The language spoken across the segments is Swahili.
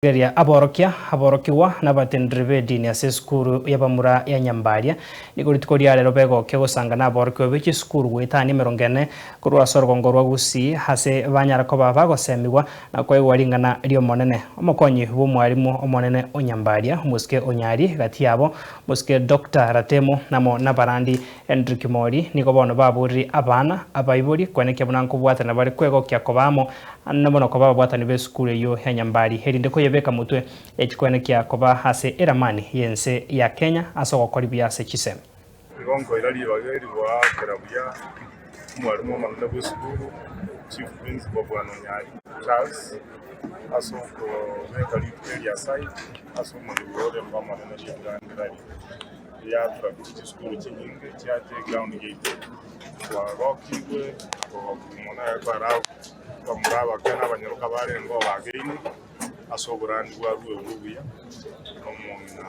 Geria aborokiwa n'abatendere b'edini ase skuru y'abamura ya Nyambaria niguritukoria rero begoke gusanga n'aborokiwa b'iki skuru gwetani 40 kurwa sorgongo rwa gusi hase banyarako bagosemiwa na kwegwa ringana rio monene omokonyi b'umwarimu omonene Onyambaria muske onyari gati yabo muske Dr. Ratemo namo nabarandi Hendrik Mori nigo bono baburi abana abaiburi kweneke bunanko bwatana bari kwegokia kobamo nabono koba bwatani be skuru yo ya Nyambari herinde ko beka mutwe ekikwenekia koba hase eramani yense ya Kenya asogokora byase kiseme igongo irali bageri wa kerabuya mwarimu manne bw'eskuru chief principal bwana Nyari Charles asoko mekali ya site asoma libore mama na shirandira ya traffic school chinyinge cyate ground gate wa rokiwe ko mona barao bamuraba kana abanyaruka barengo bageni asoborandi wa rubuya omona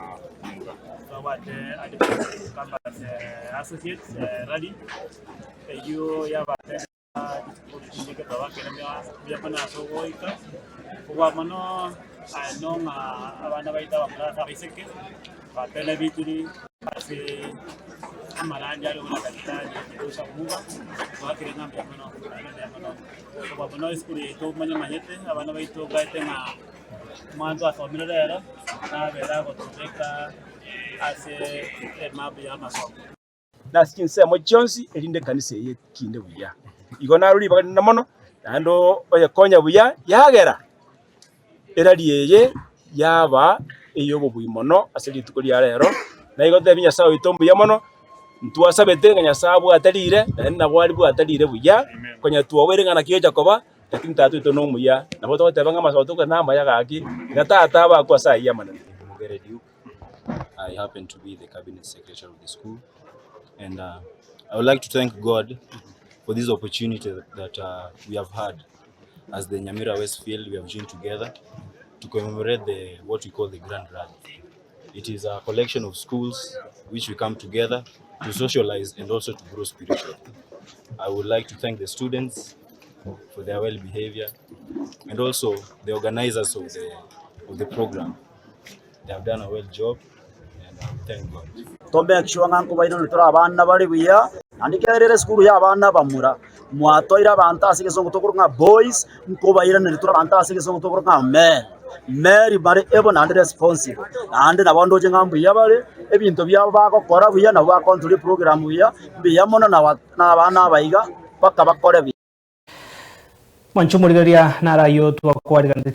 mura wate kama associate rally iyo yabate ndike babake na bana sogoika kwa mano anonga abana baita bamura biseke batele bitiri ase amaranja ari una katani kusa kuba bakire ngambe mano kwa mano skuli to manya mahete abana baito gaite na mwanzo asomera rero na bera goteka ase mabu ya masomo nasikinse mo Jones erinde kanise ye kinde buya igona ruri bagana mono ando oya konya buya yagera erariye yaba iyo bubimono aseli tukuri rero na igote binya sawo itombu ya mono ntwasabete nganya sabu atalire na bwari bwa atalire buya konya tuwere ngana kiyo Jacoba lakini tatu ito no muya na boto tebanga masoto kana maya gaki na tata ba kwa saa ya manene. I happen to be the cabinet secretary of the school, and I would like to thank God for this opportunity that we have had as the Nyamira Westfield. We have joined together to commemorate what we call the Grand Rally. It is a collection of schools which we come together to socialize and also to grow spiritually. I would like to thank the students for their well behavior and also the organizers of the program. They have done a well job, and thank God. Tombe akishwanga kubaino nitora abana bari buya andikerere skuru ya abana bamura mwatoira banta asigezo gutokurunga boys nkubaira nitora banta asigezo gutokurunga men Mary bari ebo na responsible ande nabondo jengambu yabale ebintu byabo bakokora buya na bakontrol program buya biyamona na abana bayiga bakabakore Manchumurigaria narayo twakwariganira